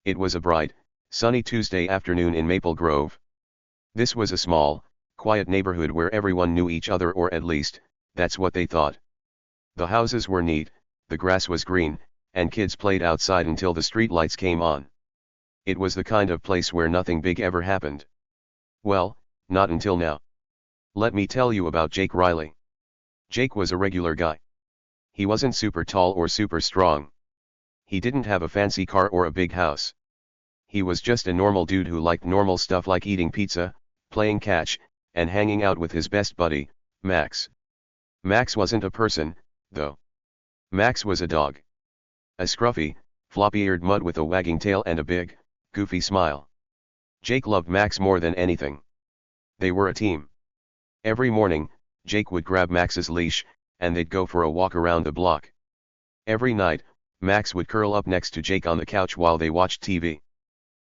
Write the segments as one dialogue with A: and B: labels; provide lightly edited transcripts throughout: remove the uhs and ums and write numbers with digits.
A: It was a bright, sunny Tuesday afternoon in Maple Grove. This was a small, quiet neighborhood where everyone knew each other, or at least, that's what they thought. The houses were neat, the grass was green, and kids played outside until the streetlights came on. It was the kind of place where nothing big ever happened. Well, not until now. Let me tell you about Jake Riley. Jake was a regular guy. He wasn't super tall or super strong. He didn't have a fancy car or a big house. He was just a normal dude who liked normal stuff like eating pizza, playing catch, and hanging out with his best buddy, Max. Max wasn't a person, though. Max was a dog. A scruffy, floppy-eared mutt with a wagging tail and a big, goofy smile. Jake loved Max more than anything. They were a team. Every morning, Jake would grab Max's leash, and they'd go for a walk around the block. Every night, Max would curl up next to Jake on the couch while they watched TV.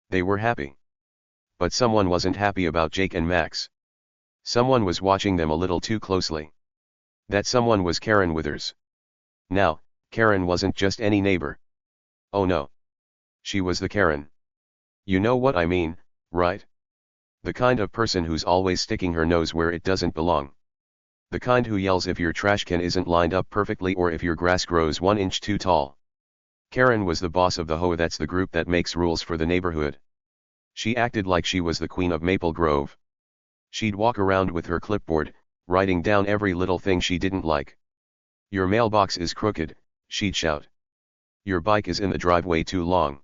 A: They were happy. But someone wasn't happy about Jake and Max. Someone was watching them a little too closely. That someone was Karen Withers. Now, Karen wasn't just any neighbor. Oh no. She was the Karen. You know what I mean, right? The kind of person who's always sticking her nose where it doesn't belong. The kind who yells if your trash can isn't lined up perfectly or if your grass grows 1 inch too tall. Karen was the boss of the HOA, that's the group that makes rules for the neighborhood. She acted like she was the queen of Maple Grove. She'd walk around with her clipboard, writing down every little thing she didn't like. Your mailbox is crooked, she'd shout. Your bike is in the driveway too long.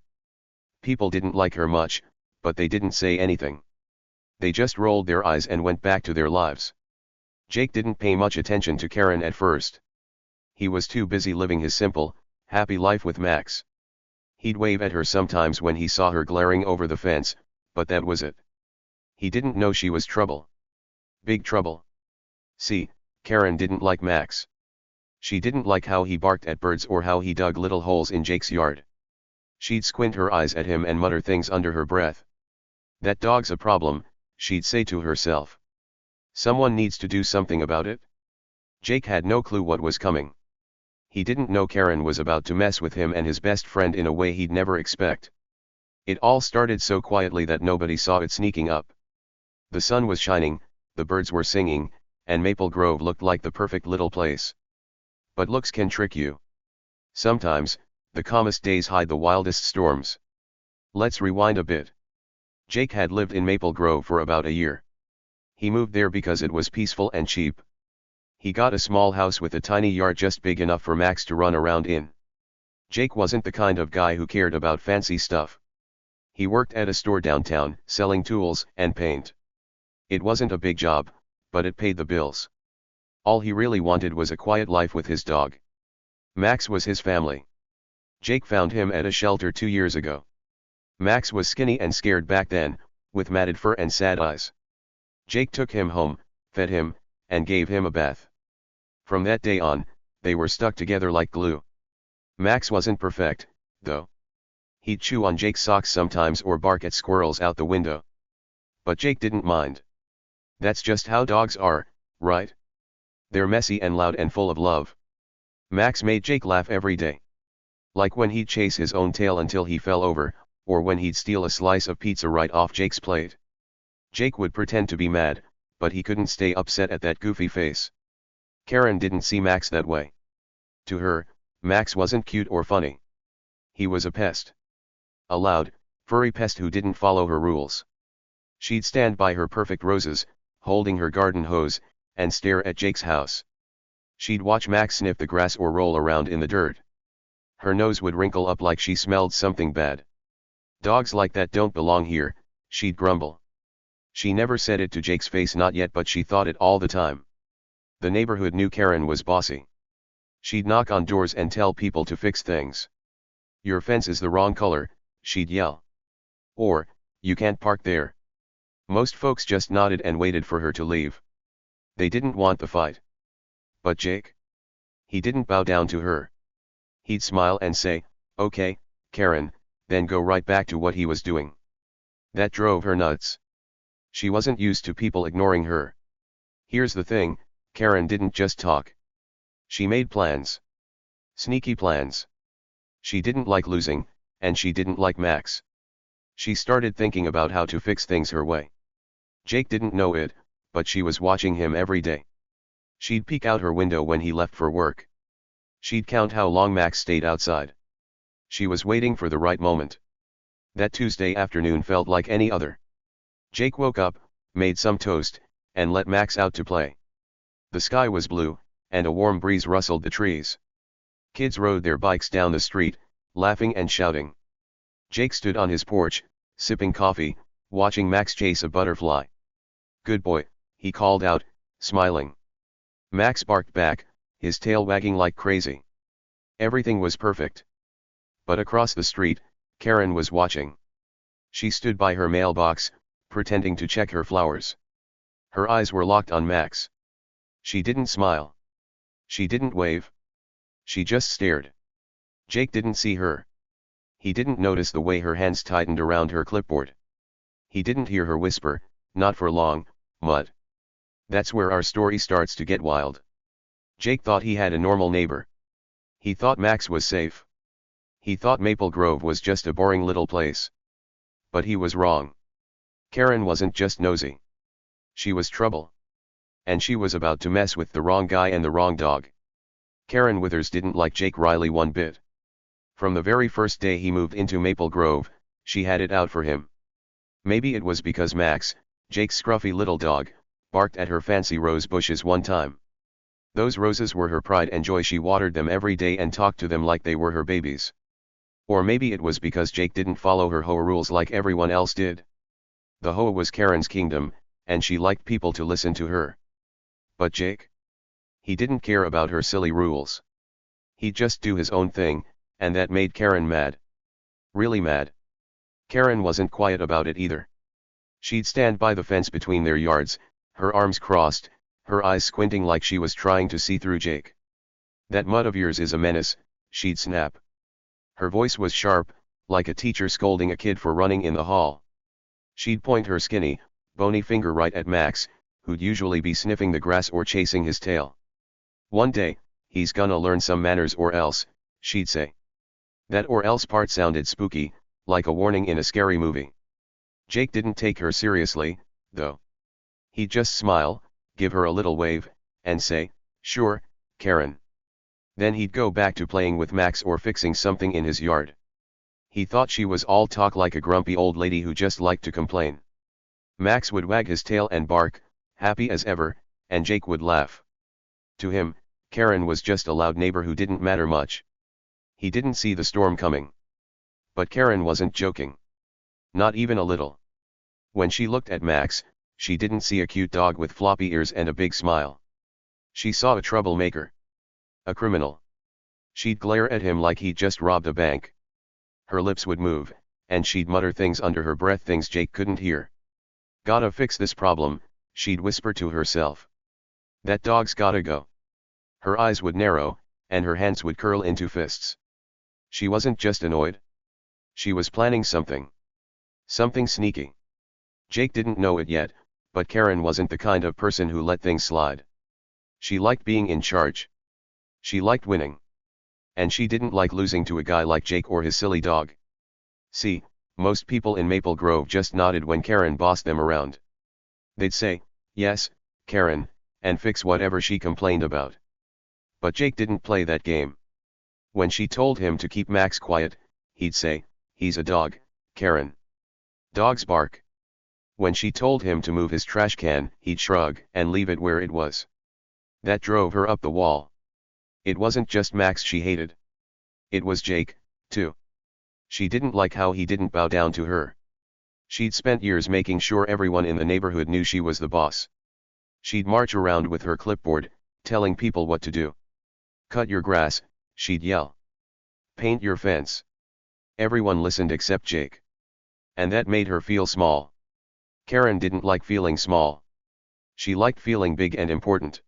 A: People didn't like her much, but they didn't say anything. They just rolled their eyes and went back to their lives. Jake didn't pay much attention to Karen at first. He was too busy living his simple, happy life with Max. He'd wave at her sometimes when he saw her glaring over the fence, but that was it. He didn't know she was trouble. Big trouble. See, Karen didn't like Max. She didn't like how he barked at birds or how he dug little holes in Jake's yard. She'd squint her eyes at him and mutter things under her breath. That dog's a problem, she'd say to herself. Someone needs to do something about it. Jake had no clue what was coming. He didn't know Karen was about to mess with him and his best friend in a way he'd never expect. It all started so quietly that nobody saw it sneaking up. The sun was shining, the birds were singing, and Maple Grove looked like the perfect little place. But looks can trick you. Sometimes, the calmest days hide the wildest storms. Let's rewind a bit. Jake had lived in Maple Grove for about a year. He moved there because it was peaceful and cheap. He got a small house with a tiny yard just big enough for Max to run around in. Jake wasn't the kind of guy who cared about fancy stuff. He worked at a store downtown, selling tools and paint. It wasn't a big job, but it paid the bills. All he really wanted was a quiet life with his dog. Max was his family. Jake found him at a shelter 2 years ago. Max was skinny and scared back then, with matted fur and sad eyes. Jake took him home, fed him, and gave him a bath. From that day on, they were stuck together like glue. Max wasn't perfect, though. He'd chew on Jake's socks sometimes or bark at squirrels out the window. But Jake didn't mind. That's just how dogs are, right? They're messy and loud and full of love. Max made Jake laugh every day. Like when he'd chase his own tail until he fell over, or when he'd steal a slice of pizza right off Jake's plate. Jake would pretend to be mad, but he couldn't stay upset at that goofy face. Karen didn't see Max that way. To her, Max wasn't cute or funny. He was a pest. A loud, furry pest who didn't follow her rules. She'd stand by her perfect roses, holding her garden hose, and stare at Jake's house. She'd watch Max sniff the grass or roll around in the dirt. Her nose would wrinkle up like she smelled something bad. Dogs like that don't belong here, she'd grumble. She never said it to Jake's face, not yet, but she thought it all the time. The neighborhood knew Karen was bossy. She'd knock on doors and tell people to fix things. Your fence is the wrong color, she'd yell. Or, you can't park there. Most folks just nodded and waited for her to leave. They didn't want the fight. But Jake? He didn't bow down to her. He'd smile and say, "Okay, Karen," then go right back to what he was doing. That drove her nuts. She wasn't used to people ignoring her. Here's the thing, Karen didn't just talk. She made plans. Sneaky plans. She didn't like losing, and she didn't like Max. She started thinking about how to fix things her way. Jake didn't know it, but she was watching him every day. She'd peek out her window when he left for work. She'd count how long Max stayed outside. She was waiting for the right moment. That Tuesday afternoon felt like any other. Jake woke up, made some toast, and let Max out to play. The sky was blue, and a warm breeze rustled the trees. Kids rode their bikes down the street, laughing and shouting. Jake stood on his porch, sipping coffee, watching Max chase a butterfly. "Good boy," he called out, smiling. Max barked back, his tail wagging like crazy. Everything was perfect. But across the street, Karen was watching. She stood by her mailbox, pretending to check her flowers. Her eyes were locked on Max. She didn't smile. She didn't wave. She just stared. Jake didn't see her. He didn't notice the way her hands tightened around her clipboard. He didn't hear her whisper, "Not for long, Mutt." That's where our story starts to get wild. Jake thought he had a normal neighbor. He thought Max was safe. He thought Maple Grove was just a boring little place. But he was wrong. Karen wasn't just nosy. She was trouble. And she was about to mess with the wrong guy and the wrong dog. Karen Withers didn't like Jake Riley one bit. From the very first day he moved into Maple Grove, she had it out for him. Maybe it was because Max, Jake's scruffy little dog, barked at her fancy rose bushes one time. Those roses were her pride and joy. She watered them every day and talked to them like they were her babies. Or maybe it was because Jake didn't follow her HOA rules like everyone else did. The HOA was Karen's kingdom, and she liked people to listen to her. But Jake? He didn't care about her silly rules. He'd just do his own thing, and that made Karen mad. Really mad. Karen wasn't quiet about it either. She'd stand by the fence between their yards, her arms crossed, her eyes squinting like she was trying to see through Jake. "That Mutt of yours is a menace," she'd snap. Her voice was sharp, like a teacher scolding a kid for running in the hall. She'd point her skinny, bony finger right at Max, who'd usually be sniffing the grass or chasing his tail. "One day, he's gonna learn some manners or else," she'd say. That "or else" part sounded spooky, like a warning in a scary movie. Jake didn't take her seriously, though. He'd just smile, give her a little wave, and say, "Sure, Karen." Then he'd go back to playing with Max or fixing something in his yard. He thought she was all talk, like a grumpy old lady who just liked to complain. Max would wag his tail and bark, happy as ever, and Jake would laugh. To him, Karen was just a loud neighbor who didn't matter much. He didn't see the storm coming. But Karen wasn't joking. Not even a little. When she looked at Max, she didn't see a cute dog with floppy ears and a big smile. She saw a troublemaker. A criminal. She'd glare at him like he'd just robbed a bank. Her lips would move, and she'd mutter things under her breath, things Jake couldn't hear. "Gotta fix this problem," she'd whisper to herself. "That dog's gotta go." Her eyes would narrow, and her hands would curl into fists. She wasn't just annoyed. She was planning something. Something sneaky. Jake didn't know it yet, but Karen wasn't the kind of person who let things slide. She liked being in charge. She liked winning. And she didn't like losing to a guy like Jake or his silly dog. See, most people in Maple Grove just nodded when Karen bossed them around. They'd say, "Yes, Karen," and fix whatever she complained about. But Jake didn't play that game. When she told him to keep Max quiet, he'd say, "He's a dog, Karen. Dogs bark." When she told him to move his trash can, he'd shrug and leave it where it was. That drove her up the wall. It wasn't just Max she hated. It was Jake, too. She didn't like how he didn't bow down to her. She'd spent years making sure everyone in the neighborhood knew she was the boss. She'd march around with her clipboard, telling people what to do. "Cut your grass," she'd yell. "Paint your fence." Everyone listened except Jake. And that made her feel small. Karen didn't like feeling small. She liked feeling big and important.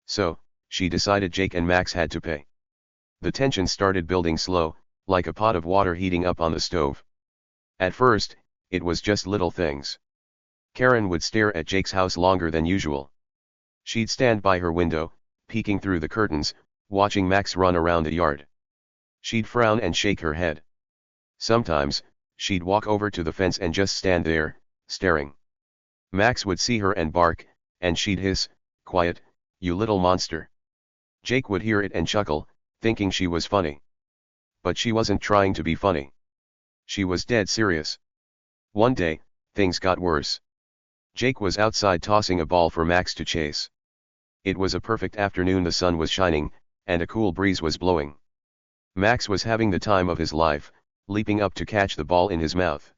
A: So, she decided Jake and Max had to pay. The tension started building slow, like a pot of water heating up on the stove. At first, it was just little things. Karen would stare at Jake's house longer than usual. She'd stand by her window, peeking through the curtains, watching Max run around the yard. She'd frown and shake her head. Sometimes, she'd walk over to the fence and just stand there, staring. Max would see her and bark, and she'd hiss, "Quiet, you little monster." Jake would hear it and chuckle, thinking she was funny. But she wasn't trying to be funny. She was dead serious. One day, things got worse. Jake was outside tossing a ball for Max to chase. It was a perfect afternoon, the sun was shining, and a cool breeze was blowing. Max was having the time of his life, leaping up to catch the ball in his mouth.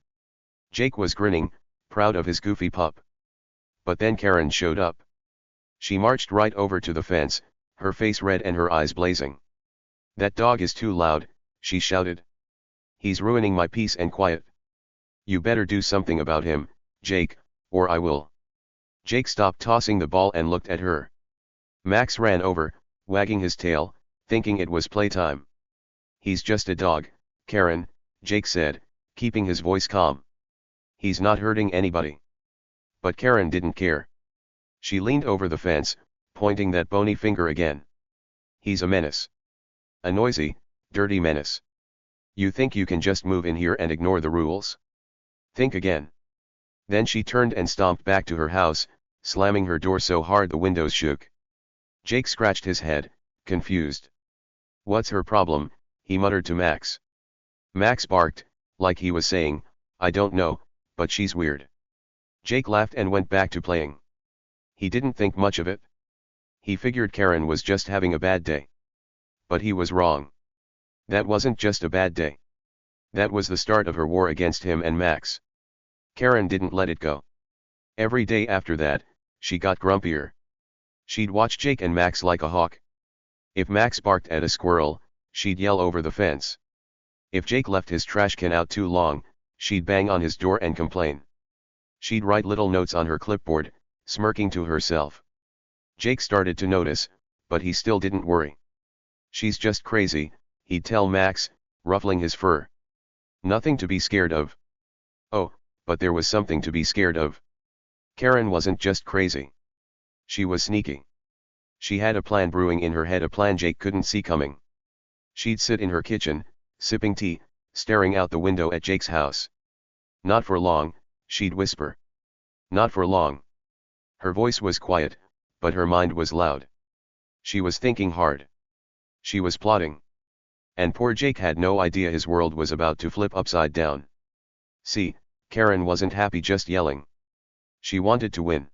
A: Jake was grinning, proud of his goofy pup. But then Karen showed up. She marched right over to the fence, her face red and her eyes blazing. "That dog is too loud," she shouted. "He's ruining my peace and quiet. You better do something about him, Jake, or I will." Jake stopped tossing the ball and looked at her. Max ran over, wagging his tail, thinking it was playtime. "He's just a dog, Karen," Jake said, keeping his voice calm. "He's not hurting anybody." But Karen didn't care. She leaned over the fence, pointing that bony finger again. "He's a menace. A noisy, dirty menace. You think you can just move in here and ignore the rules? Think again." Then she turned and stomped back to her house, slamming her door so hard the windows shook. Jake scratched his head, confused. "What's her problem?" he muttered to Max. Max barked, like he was saying, "I don't know, but she's weird." Jake laughed and went back to playing. He didn't think much of it. He figured Karen was just having a bad day. But he was wrong. That wasn't just a bad day. That was the start of her war against him and Max. Karen didn't let it go. Every day after that, she got grumpier. She'd watch Jake and Max like a hawk. If Max barked at a squirrel, she'd yell over the fence. If Jake left his trash can out too long, she'd bang on his door and complain. She'd write little notes on her clipboard, smirking to herself. Jake started to notice, but he still didn't worry. "She's just crazy," he'd tell Max, ruffling his fur. "Nothing to be scared of." Oh, but there was something to be scared of. Karen wasn't just crazy. She was sneaky. She had a plan brewing in her head, a plan Jake couldn't see coming. She'd sit in her kitchen, sipping tea, staring out the window at Jake's house. "Not for long," she'd whisper. "Not for long." Her voice was quiet, but her mind was loud. She was thinking hard. She was plotting. And poor Jake had no idea his world was about to flip upside down. See, Karen wasn't happy just yelling. She wanted to win.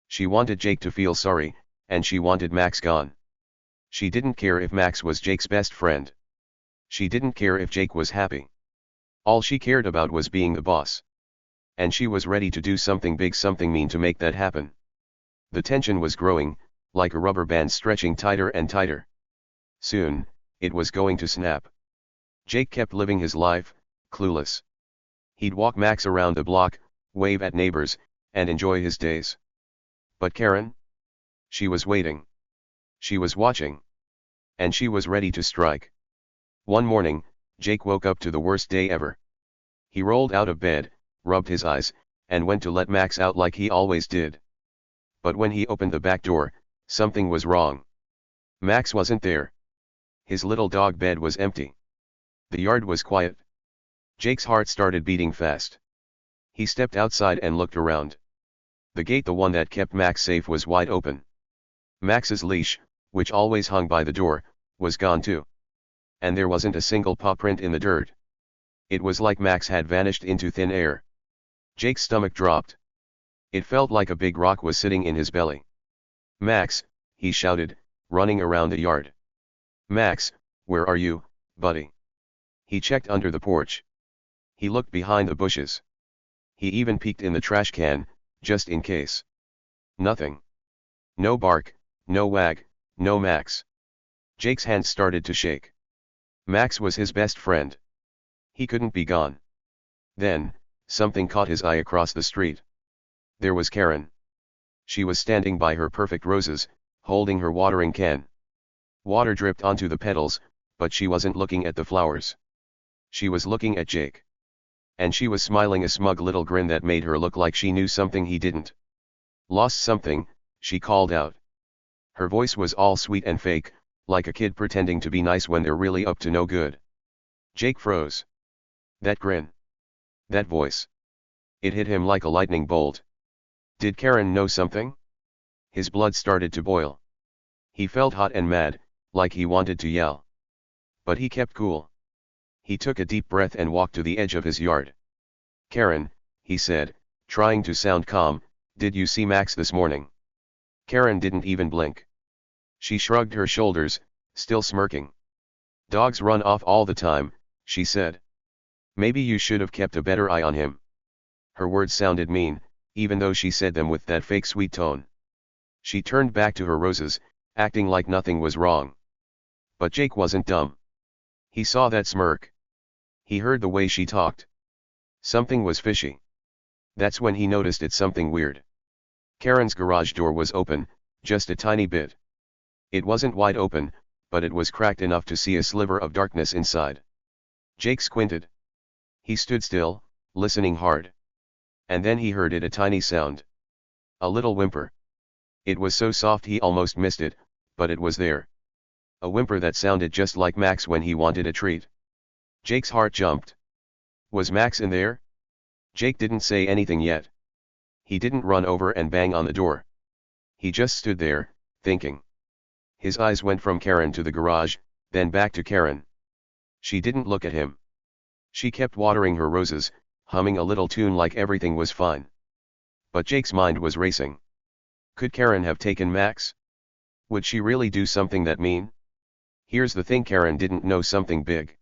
A: She wanted Jake to feel sorry, and she wanted Max gone. She didn't care if Max was Jake's best friend. She didn't care if Jake was happy. All she cared about was being the boss. And she was ready to do something big, something mean to make that happen. The tension was growing, like a rubber band stretching tighter and tighter. Soon, it was going to snap. Jake kept living his life, clueless. He'd walk Max around the block, wave at neighbors, and enjoy his days. But Karen? She was waiting. She was watching. And she was ready to strike. One morning, Jake woke up to the worst day ever. He rolled out of bed, rubbed his eyes, and went to let Max out like he always did. But when he opened the back door, something was wrong. Max wasn't there. His little dog bed was empty. The yard was quiet. Jake's heart started beating fast. He stepped outside and looked around. The gate, the one that kept Max safe, was wide open. Max's leash, which always hung by the door, was gone too. And there wasn't a single paw print in the dirt. It was like Max had vanished into thin air. Jake's stomach dropped. It felt like a big rock was sitting in his belly. "Max," he shouted, running around the yard. "Max, where are you, buddy?" He checked under the porch. He looked behind the bushes. He even peeked in the trash can, just in case. Nothing. No bark, no wag, no Max. Jake's hands started to shake. Max was his best friend. He couldn't be gone. Then, something caught his eye across the street. There was Karen. She was standing by her perfect roses, holding her watering can. Water dripped onto the petals, but she wasn't looking at the flowers. She was looking at Jake. And she was smiling a smug little grin that made her look like she knew something he didn't. "Lost something," she called out. Her voice was all sweet and fake, like a kid pretending to be nice when they're really up to no good. Jake froze. That grin. That voice. It hit him like a lightning bolt. Did Karen know something? His blood started to boil. He felt hot and mad, like he wanted to yell. But he kept cool. He took a deep breath and walked to the edge of his yard. Karen, he said, trying to sound calm, did you see Max this morning? Karen didn't even blink. She shrugged her shoulders, still smirking. Dogs run off all the time, she said. Maybe you should have kept a better eye on him. Her words sounded mean, even though she said them with that fake sweet tone. She turned back to her roses, acting like nothing was wrong. But Jake wasn't dumb. He saw that smirk. He heard the way she talked. Something was fishy. That's when he noticed it's something weird. Karen's garage door was open, just a tiny bit. It wasn't wide open, but it was cracked enough to see a sliver of darkness inside. Jake squinted. He stood still, listening hard. And then he heard a tiny sound. A little whimper. It was so soft he almost missed it, but it was there. A whimper that sounded just like Max when he wanted a treat. Jake's heart jumped. Was Max in there? Jake didn't say anything yet. He didn't run over and bang on the door. He just stood there, thinking. His eyes went from Karen to the garage, then back to Karen. She didn't look at him. She kept watering her roses, humming a little tune like everything was fine. But Jake's mind was racing. Could Karen have taken Max? Would she really do something that mean? Here's the thing, Karen didn't know something big.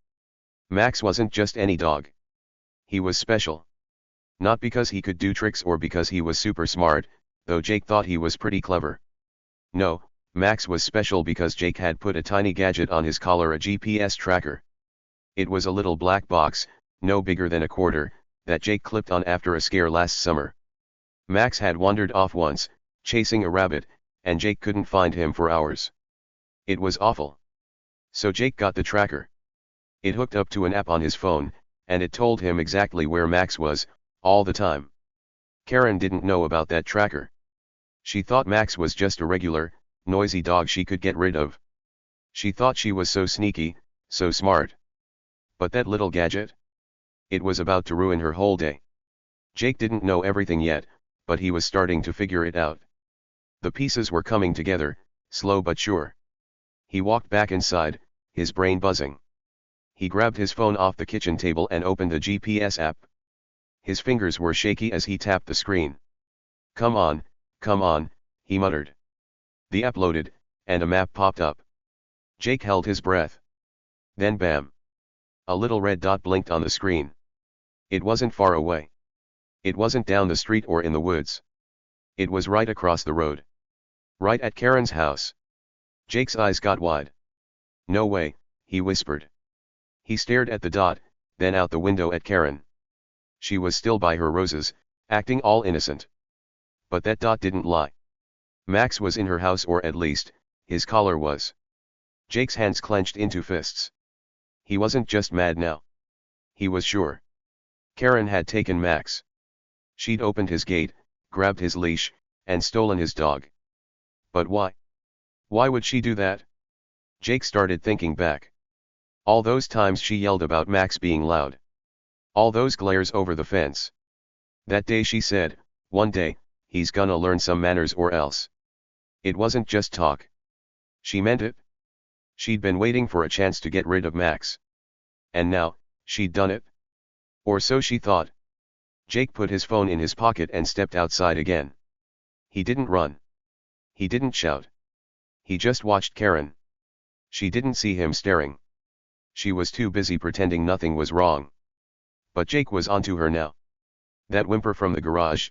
A: Max wasn't just any dog. He was special. Not because he could do tricks or because he was super smart, though Jake thought he was pretty clever. No, Max was special because Jake had put a tiny gadget on his collar, a GPS tracker. It was a little black box, no bigger than a quarter, that Jake clipped on after a scare last summer. Max had wandered off once, chasing a rabbit, and Jake couldn't find him for hours. It was awful. So Jake got the tracker. It hooked up to an app on his phone, and it told him exactly where Max was, all the time. Karen didn't know about that tracker. She thought Max was just a regular, noisy dog she could get rid of. She thought she was so sneaky, so smart. But that little gadget? It was about to ruin her whole day. Jake didn't know everything yet, but he was starting to figure it out. The pieces were coming together, slow but sure. He walked back inside, his brain buzzing. He grabbed his phone off the kitchen table and opened the GPS app. His fingers were shaky as he tapped the screen. Come on, he muttered. The app loaded, and a map popped up. Jake held his breath. Then bam! A little red dot blinked on the screen. It wasn't far away. It wasn't down the street or in the woods. It was right across the road. Right at Karen's house. Jake's eyes got wide. No way, he whispered. He stared at the dot, then out the window at Karen. She was still by her roses, acting all innocent. But that dot didn't lie. Max was in her house, or at least, his collar was. Jake's hands clenched into fists. He wasn't just mad now. He was sure. Karen had taken Max. She'd opened his gate, grabbed his leash, and stolen his dog. But why? Why would she do that? Jake started thinking back. All those times she yelled about Max being loud. All those glares over the fence. That day she said, one day, he's gonna learn some manners or else. It wasn't just talk. She meant it. She'd been waiting for a chance to get rid of Max. And now, she'd done it. Or so she thought. Jake put his phone in his pocket and stepped outside again. He didn't run. He didn't shout. He just watched Karen. She didn't see him staring. She was too busy pretending nothing was wrong. But Jake was onto her now. That whimper from the garage.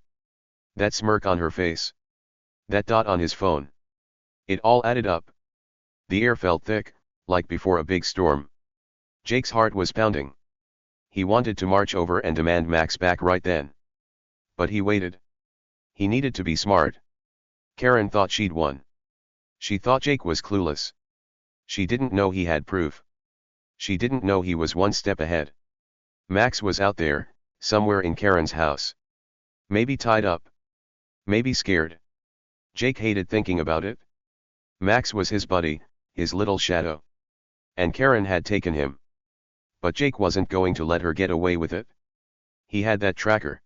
A: That smirk on her face. That dot on his phone. It all added up. The air felt thick, like before a big storm. Jake's heart was pounding. He wanted to march over and demand Max back right then. But he waited. He needed to be smart. Karen thought she'd won. She thought Jake was clueless. She didn't know he had proof. She didn't know he was one step ahead. Max was out there, somewhere in Karen's house. Maybe tied up. Maybe scared. Jake hated thinking about it. Max was his buddy, his little shadow. And Karen had taken him. But Jake wasn't going to let her get away with it. He had that tracker.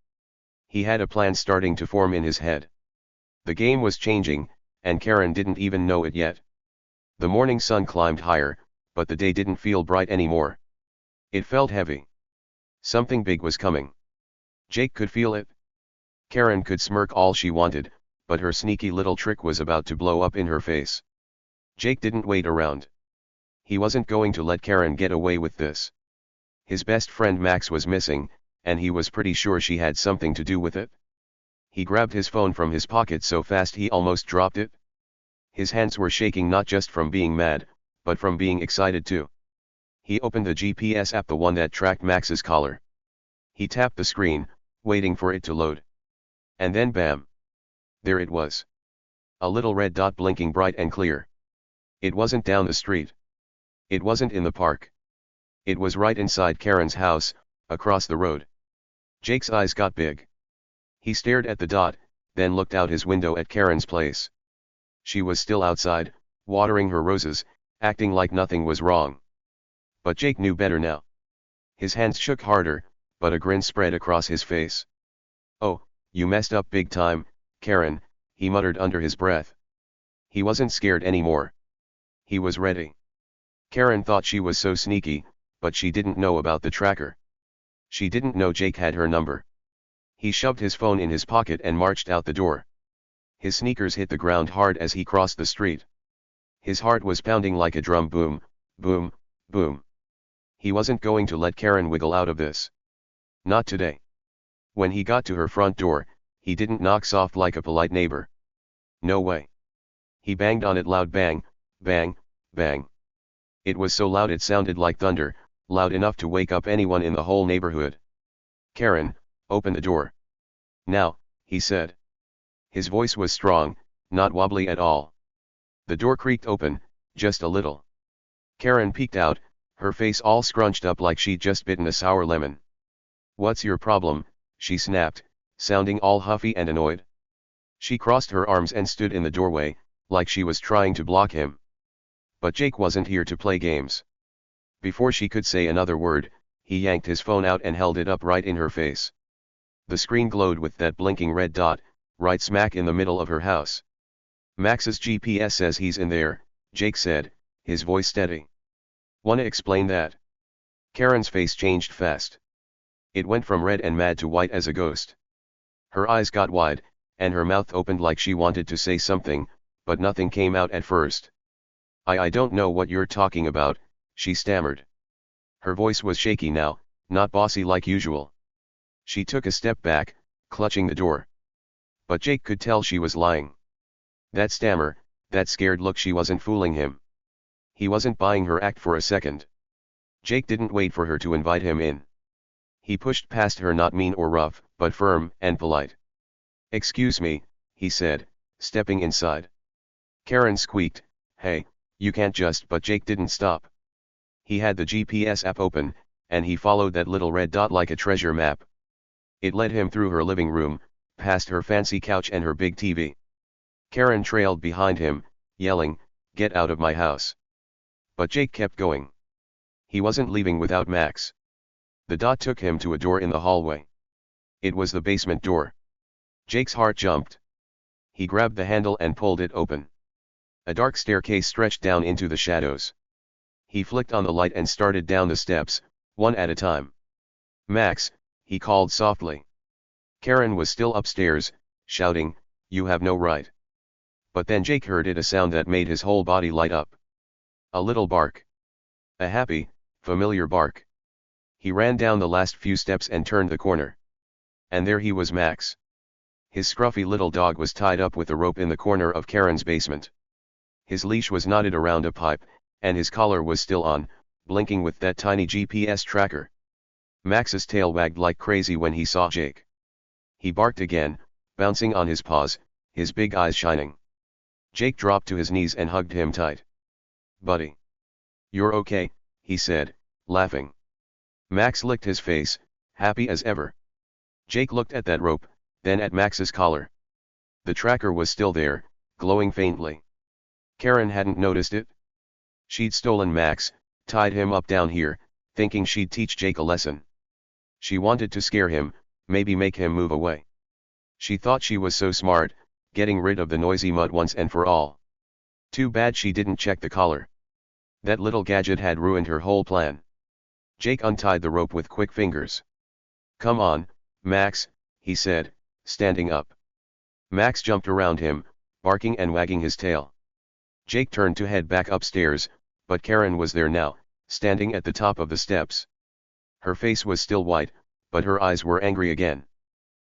A: He had a plan starting to form in his head. The game was changing, and Karen didn't even know it yet. The morning sun climbed higher, but the day didn't feel bright anymore. It felt heavy. Something big was coming. Jake could feel it. Karen could smirk all she wanted, but her sneaky little trick was about to blow up in her face. Jake didn't wait around. He wasn't going to let Karen get away with this. His best friend Max was missing, and he was pretty sure she had something to do with it. He grabbed his phone from his pocket so fast he almost dropped it. His hands were shaking not just from being mad, but from being excited too. He opened the GPS app, the one that tracked Max's collar. He tapped the screen, waiting for it to load. And then bam! There it was. A little red dot blinking bright and clear. It wasn't down the street. It wasn't in the park. It was right inside Karen's house, across the road. Jake's eyes got big. He stared at the dot, then looked out his window at Karen's place. She was still outside, watering her roses, acting like nothing was wrong. But Jake knew better now. His hands shook harder, but a grin spread across his face. "Oh, you messed up big time, Karen," he muttered under his breath. He wasn't scared anymore. He was ready. Karen thought she was so sneaky, but she didn't know about the tracker. She didn't know Jake had her number. He shoved his phone in his pocket and marched out the door. His sneakers hit the ground hard as he crossed the street. His heart was pounding like a drum, boom, boom, boom. He wasn't going to let Karen wiggle out of this. Not today. When he got to her front door, he didn't knock soft like a polite neighbor. No way. He banged on it loud, bang, bang, bang. It was so loud it sounded like thunder, loud enough to wake up anyone in the whole neighborhood. "Karen, open the door. Now," he said. His voice was strong, not wobbly at all. The door creaked open, just a little. Karen peeked out, her face all scrunched up like she'd just bitten a sour lemon. "What's your problem?" she snapped, sounding all huffy and annoyed. She crossed her arms and stood in the doorway, like she was trying to block him. But Jake wasn't here to play games. Before she could say another word, he yanked his phone out and held it up right in her face. The screen glowed with that blinking red dot, right smack in the middle of her house. "Max's GPS says he's in there," Jake said, his voice steady. "Wanna explain that?" Karen's face changed fast. It went from red and mad to white as a ghost. Her eyes got wide, and her mouth opened like she wanted to say something, but nothing came out at first. I don't know what you're talking about," she stammered. Her voice was shaky now, not bossy like usual. She took a step back, clutching the door. But Jake could tell she was lying. That stammer, that scared look, she wasn't fooling him. He wasn't buying her act for a second. Jake didn't wait for her to invite him in. He pushed past her, not mean or rough, but firm and polite. "Excuse me," he said, stepping inside. Karen squeaked, "Hey, you can't just..." But Jake didn't stop. He had the GPS app open, and he followed that little red dot like a treasure map. It led him through her living room, past her fancy couch and her big TV. Karen trailed behind him, yelling, "Get out of my house." But Jake kept going. He wasn't leaving without Max. The dot took him to a door in the hallway. It was the basement door. Jake's heart jumped. He grabbed the handle and pulled it open. A dark staircase stretched down into the shadows. He flicked on the light and started down the steps, one at a time. "Max," he called softly. Karen was still upstairs, shouting, "You have no right." But then Jake heard it, a sound that made his whole body light up. A little bark. A happy, familiar bark. He ran down the last few steps and turned the corner. And there he was, Max. His scruffy little dog was tied up with a rope in the corner of Karen's basement. His leash was knotted around a pipe, and his collar was still on, blinking with that tiny GPS tracker. Max's tail wagged like crazy when he saw Jake. He barked again, bouncing on his paws, his big eyes shining. Jake dropped to his knees and hugged him tight. "Buddy. You're okay," he said, laughing. Max licked his face, happy as ever. Jake looked at that rope, then at Max's collar. The tracker was still there, glowing faintly. Karen hadn't noticed it. She'd stolen Max, tied him up down here, thinking she'd teach Jake a lesson. She wanted to scare him, maybe make him move away. She thought she was so smart, getting rid of the noisy mutt once and for all. Too bad she didn't check the collar. That little gadget had ruined her whole plan. Jake untied the rope with quick fingers. "Come on, Max," he said, standing up. Max jumped around him, barking and wagging his tail. Jake turned to head back upstairs, but Karen was there now, standing at the top of the steps. Her face was still white, but her eyes were angry again.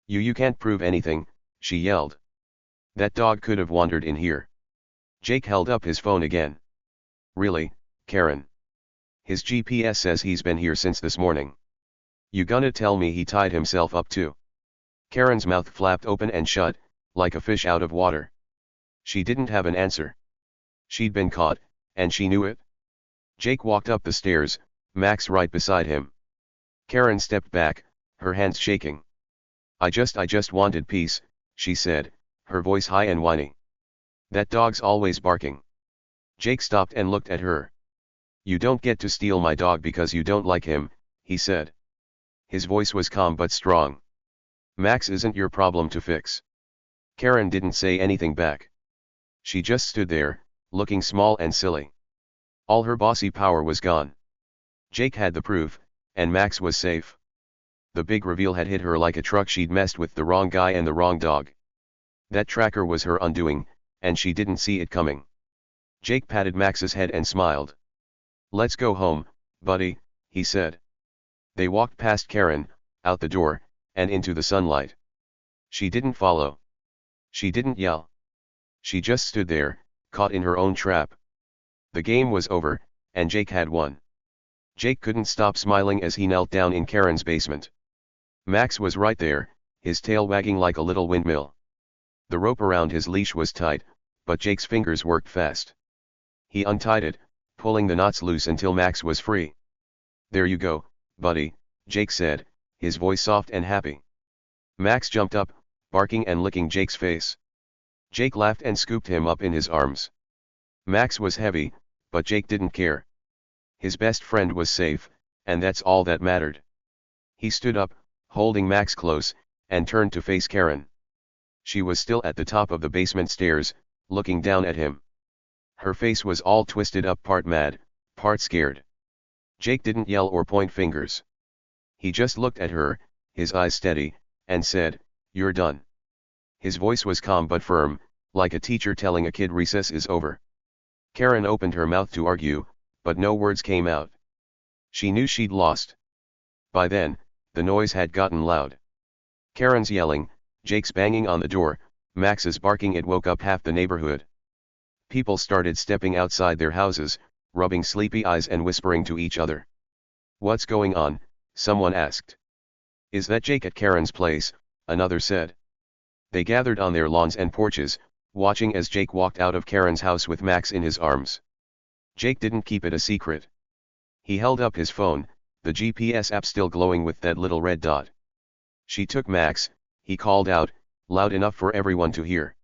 A: You can't prove anything," she yelled. "That dog could have wandered in here." Jake held up his phone again. "Really, Karen? His GPS says he's been here since this morning. You gonna tell me he tied himself up too?" Karen's mouth flapped open and shut, like a fish out of water. She didn't have an answer. She'd been caught, and she knew it. Jake walked up the stairs, Max right beside him. Karen stepped back, her hands shaking. I just wanted peace," she said, her voice high and whiny. "That dog's always barking." Jake stopped and looked at her. "You don't get to steal my dog because you don't like him," he said. His voice was calm but strong. "Max isn't your problem to fix." Karen didn't say anything back. She just stood there, looking small and silly. All her bossy power was gone. Jake had the proof, and Max was safe. The big reveal had hit her like a truck. She'd messed with the wrong guy and the wrong dog. That tracker was her undoing, and she didn't see it coming. Jake patted Max's head and smiled. "Let's go home, buddy," he said. They walked past Karen, out the door, and into the sunlight. She didn't follow. She didn't yell. She just stood there, caught in her own trap. The game was over, and Jake had won. Jake couldn't stop smiling as he knelt down in Karen's basement. Max was right there, his tail wagging like a little windmill. The rope around his leash was tight, but Jake's fingers worked fast. He untied it, pulling the knots loose until Max was free. "There you go, buddy," Jake said, his voice soft and happy. Max jumped up, barking and licking Jake's face. Jake laughed and scooped him up in his arms. Max was heavy, but Jake didn't care. His best friend was safe, and that's all that mattered. He stood up, holding Max close, and turned to face Karen. She was still at the top of the basement stairs, looking down at him. Her face was all twisted up, part mad, part scared. Jake didn't yell or point fingers. He just looked at her, his eyes steady, and said, "You're done." His voice was calm but firm, like a teacher telling a kid recess is over. Karen opened her mouth to argue, but no words came out. She knew she'd lost. By then, the noise had gotten loud. Karen's yelling, Jake's banging on the door, Max's barking. It woke up half the neighborhood. People started stepping outside their houses, rubbing sleepy eyes and whispering to each other. "What's going on?" someone asked. "Is that Jake at Karen's place?" another said. They gathered on their lawns and porches, watching as Jake walked out of Karen's house with Max in his arms. Jake didn't keep it a secret. He held up his phone, the GPS app still glowing with that little red dot. "She took Max," he called out, loud enough for everyone to hear.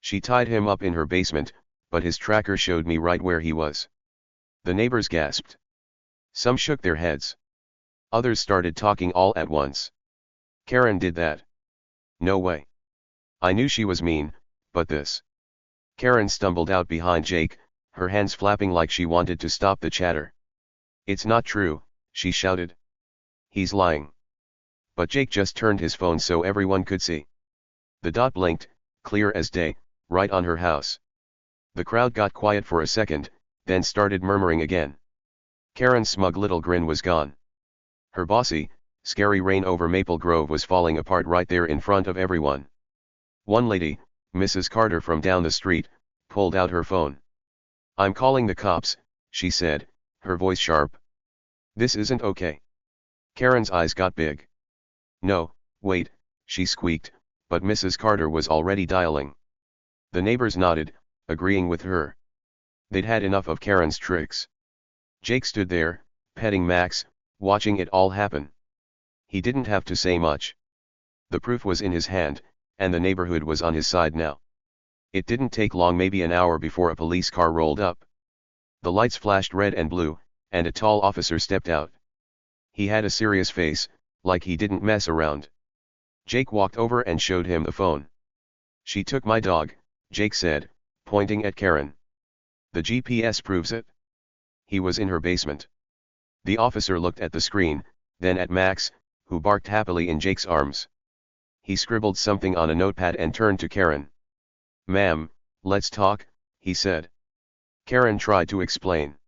A: "She tied him up in her basement, but his tracker showed me right where he was." The neighbors gasped. Some shook their heads. Others started talking all at once. "Karen did that. No way. I knew she was mean, but this." Karen stumbled out behind Jake, her hands flapping like she wanted to stop the chatter. "It's not true," she shouted. "He's lying." But Jake just turned his phone so everyone could see. The dot blinked, clear as day, right on her house. The crowd got quiet for a second, then started murmuring again. Karen's smug little grin was gone. Her bossy, scary reign over Maple Grove was falling apart right there in front of everyone. One lady, Mrs. Carter from down the street, pulled out her phone. "I'm calling the cops," she said, her voice sharp. "This isn't okay." Karen's eyes got big. "No, wait," she squeaked, but Mrs. Carter was already dialing. The neighbors nodded, agreeing with her. They'd had enough of Karen's tricks. Jake stood there, petting Max, watching it all happen. He didn't have to say much. The proof was in his hand, and the neighborhood was on his side now. It didn't take long, maybe an hour, before a police car rolled up. The lights flashed red and blue, and a tall officer stepped out. He had a serious face, like he didn't mess around. Jake walked over and showed him the phone. "She took my dog," Jake said, pointing at Karen. "The GPS proves it. He was in her basement." The officer looked at the screen, then at Max, who barked happily in Jake's arms. He scribbled something on a notepad and turned to Karen. "Ma'am, let's talk," he said. Karen tried to explain.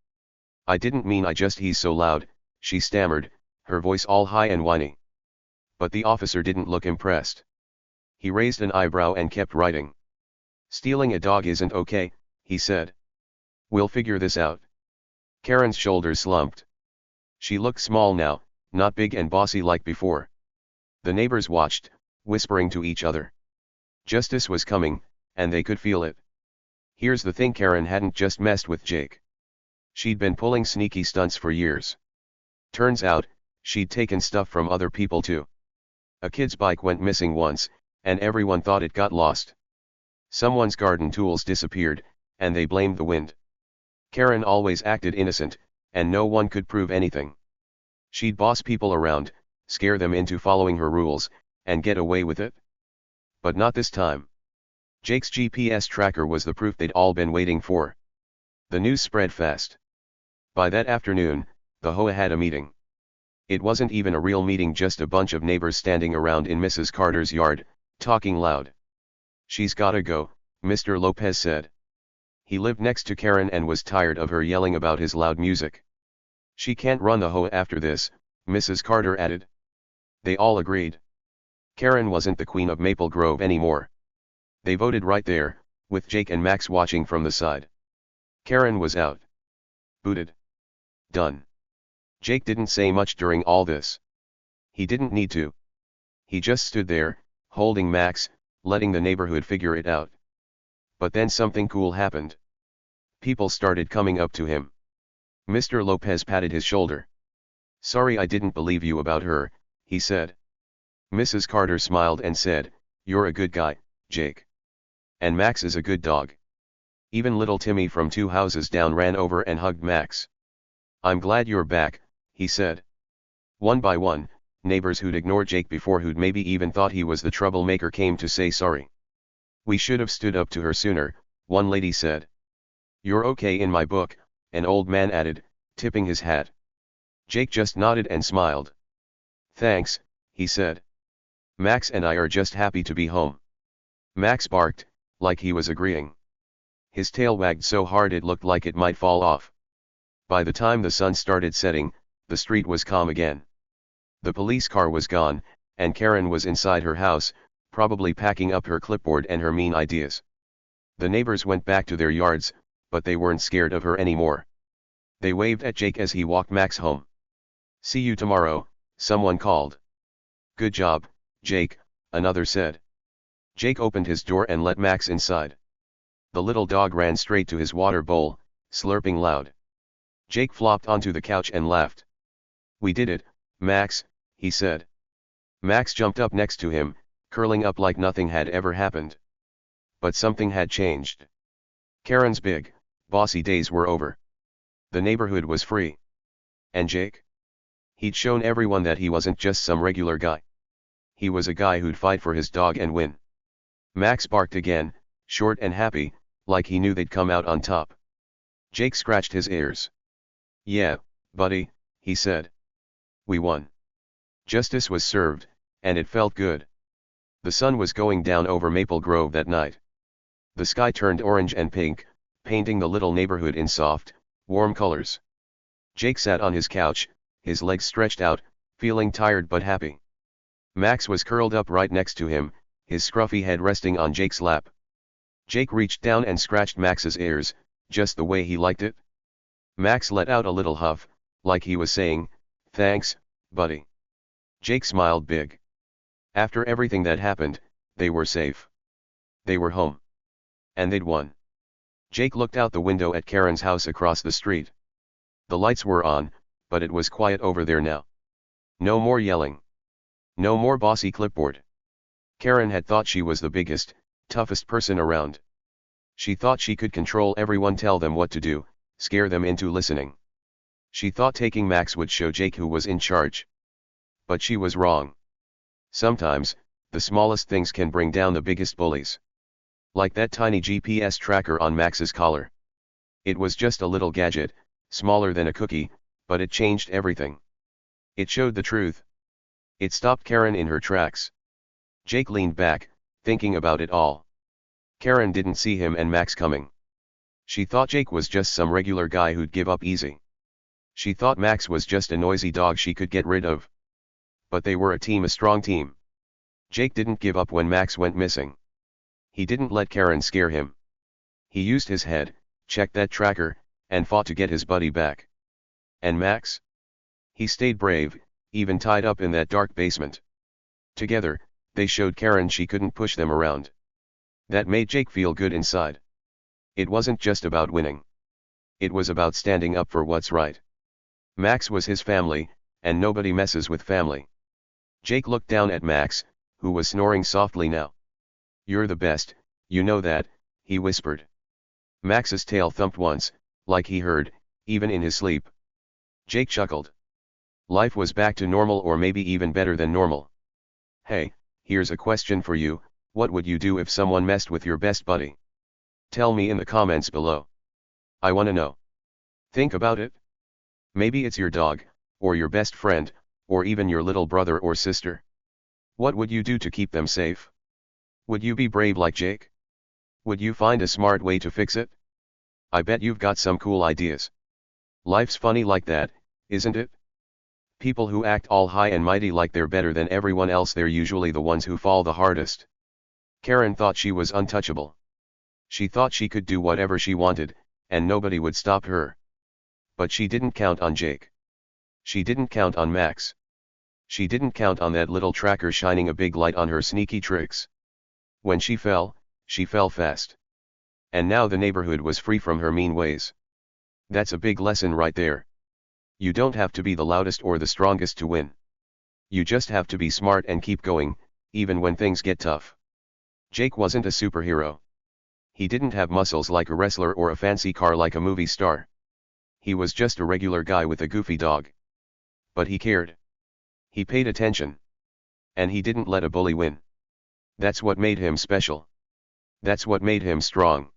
A: "I didn't mean he's so loud," she stammered, her voice all high and whiny. But the officer didn't look impressed. He raised an eyebrow and kept writing. "Stealing a dog isn't okay," he said. "We'll figure this out." Karen's shoulders slumped. She looked small now, not big and bossy like before. The neighbors watched, whispering to each other. Justice was coming, and they could feel it. Here's the thing: Karen hadn't just messed with Jake. She'd been pulling sneaky stunts for years. Turns out, she'd taken stuff from other people too. A kid's bike went missing once, and everyone thought it got lost. Someone's garden tools disappeared, and they blamed the wind. Karen always acted innocent, and no one could prove anything. She'd boss people around, scare them into following her rules, and get away with it. But not this time. Jake's GPS tracker was the proof they'd all been waiting for. The news spread fast. By that afternoon, the HOA had a meeting. It wasn't even a real meeting, just a bunch of neighbors standing around in Mrs. Carter's yard, talking loud. "She's gotta go," Mr. Lopez said. He lived next to Karen and was tired of her yelling about his loud music. "She can't run the HOA after this," Mrs. Carter added. They all agreed. Karen wasn't the queen of Maple Grove anymore. They voted right there, with Jake and Max watching from the side. Karen was out. Booted. Done. Jake didn't say much during all this. He didn't need to. He just stood there, holding Max, letting the neighborhood figure it out. But then something cool happened. People started coming up to him. Mr. Lopez patted his shoulder. "Sorry I didn't believe you about her," he said. Mrs. Carter smiled and said, "You're a good guy, Jake. And Max is a good dog." Even little Timmy from 2 houses down ran over and hugged Max. "I'm glad you're back," he said. One by one, neighbors who'd ignored Jake before, who'd maybe even thought he was the troublemaker, came to say sorry. "We should have stood up to her sooner," one lady said. "You're okay in my book," an old man added, tipping his hat. Jake just nodded and smiled. "Thanks," he said. "Max and I are just happy to be home." Max barked, like he was agreeing. His tail wagged so hard it looked like it might fall off. By the time the sun started setting, the street was calm again. The police car was gone, and Karen was inside her house, probably packing up her clipboard and her mean ideas. The neighbors went back to their yards, but they weren't scared of her anymore. They waved at Jake as he walked Max home. "See you tomorrow," someone called. "Good job, Jake," another said. Jake opened his door and let Max inside. The little dog ran straight to his water bowl, slurping loud. Jake flopped onto the couch and laughed. "We did it, Max," he said. Max jumped up next to him, curling up like nothing had ever happened. But something had changed. Karen's big, bossy days were over. The neighborhood was free. And Jake? He'd shown everyone that he wasn't just some regular guy. He was a guy who'd fight for his dog and win. Max barked again, short and happy, like he knew they'd come out on top. Jake scratched his ears. "Yeah, buddy," he said. "We won." Justice was served, and it felt good. The sun was going down over Maple Grove that night. The sky turned orange and pink, painting the little neighborhood in soft, warm colors. Jake sat on his couch, his legs stretched out, feeling tired but happy. Max was curled up right next to him, his scruffy head resting on Jake's lap. Jake reached down and scratched Max's ears, just the way he liked it. Max let out a little huff, like he was saying, "Thanks, buddy." Jake smiled big. After everything that happened, they were safe. They were home. And they'd won. Jake looked out the window at Karen's house across the street. The lights were on, but it was quiet over there now. No more yelling. No more bossy clipboard. Karen had thought she was the biggest, toughest person around. She thought she could control everyone, tell them what to do, scare them into listening. She thought taking Max would show Jake who was in charge. But she was wrong. Sometimes, the smallest things can bring down the biggest bullies. Like that tiny GPS tracker on Max's collar. It was just a little gadget, smaller than a cookie, but it changed everything. It showed the truth. It stopped Karen in her tracks. Jake leaned back, thinking about it all. Karen didn't see him and Max coming. She thought Jake was just some regular guy who'd give up easy. She thought Max was just a noisy dog she could get rid of. But they were a team, a strong team. Jake didn't give up when Max went missing. He didn't let Karen scare him. He used his head, checked that tracker, and fought to get his buddy back. And Max? He stayed brave, even tied up in that dark basement. Together, they showed Karen she couldn't push them around. That made Jake feel good inside. It wasn't just about winning. It was about standing up for what's right. Max was his family, and nobody messes with family. Jake looked down at Max, who was snoring softly now. "You're the best, you know that," he whispered. Max's tail thumped once, like he heard, even in his sleep. Jake chuckled. Life was back to normal, or maybe even better than normal. "Hey, here's a question for you, what would you do if someone messed with your best buddy? Tell me in the comments below. I wanna know. Think about it. Maybe it's your dog, or your best friend, or even your little brother or sister. What would you do to keep them safe? Would you be brave like Jake? Would you find a smart way to fix it? I bet you've got some cool ideas. Life's funny like that, isn't it? People who act all high and mighty like they're better than everyone else, they're usually the ones who fall the hardest." Karen thought she was untouchable. She thought she could do whatever she wanted, and nobody would stop her. But she didn't count on Jake. She didn't count on Max. She didn't count on that little tracker shining a big light on her sneaky tricks. When she fell fast. And now the neighborhood was free from her mean ways. That's a big lesson right there. You don't have to be the loudest or the strongest to win. You just have to be smart and keep going, even when things get tough. Jake wasn't a superhero. He didn't have muscles like a wrestler or a fancy car like a movie star. He was just a regular guy with a goofy dog. But he cared. He paid attention. And he didn't let a bully win. That's what made him special. That's what made him strong.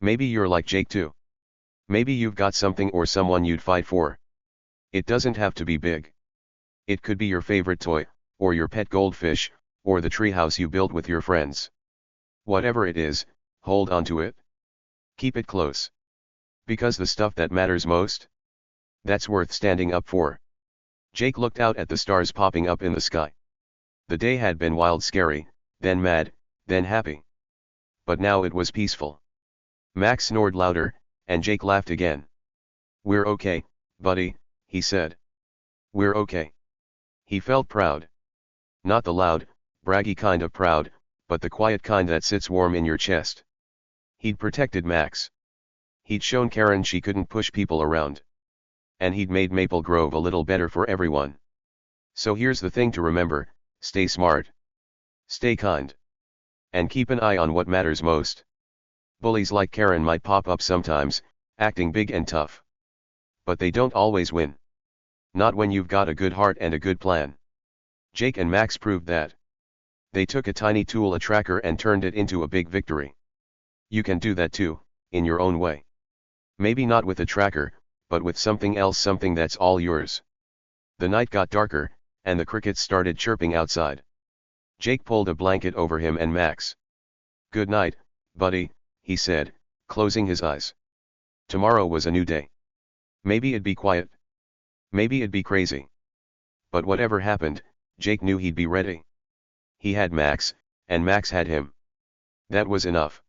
A: Maybe you're like Jake too. Maybe you've got something or someone you'd fight for. It doesn't have to be big. It could be your favorite toy, or your pet goldfish, or the treehouse you built with your friends. Whatever it is, hold on to it. Keep it close. Because the stuff that matters most, that's worth standing up for. Jake looked out at the stars popping up in the sky. The day had been wild, scary, then mad, then happy. But now it was peaceful. Max snored louder, and Jake laughed again. "We're okay, buddy," he said. "We're okay." He felt proud. Not the loud, braggy kind of proud, but the quiet kind that sits warm in your chest. He'd protected Max. He'd shown Karen she couldn't push people around. And he'd made Maple Grove a little better for everyone. So here's the thing to remember: stay smart. Stay kind. And keep an eye on what matters most. Bullies like Karen might pop up sometimes, acting big and tough. But they don't always win. Not when you've got a good heart and a good plan. Jake and Max proved that. They took a tiny tool, a tracker, and turned it into a big victory. You can do that too, in your own way. Maybe not with a tracker, but with something else, something that's all yours. The night got darker, and the crickets started chirping outside. Jake pulled a blanket over him and Max. "Good night, buddy," he said, closing his eyes. Tomorrow was a new day. Maybe it'd be quiet. Maybe it'd be crazy. But whatever happened, Jake knew he'd be ready. He had Max, and Max had him. That was enough.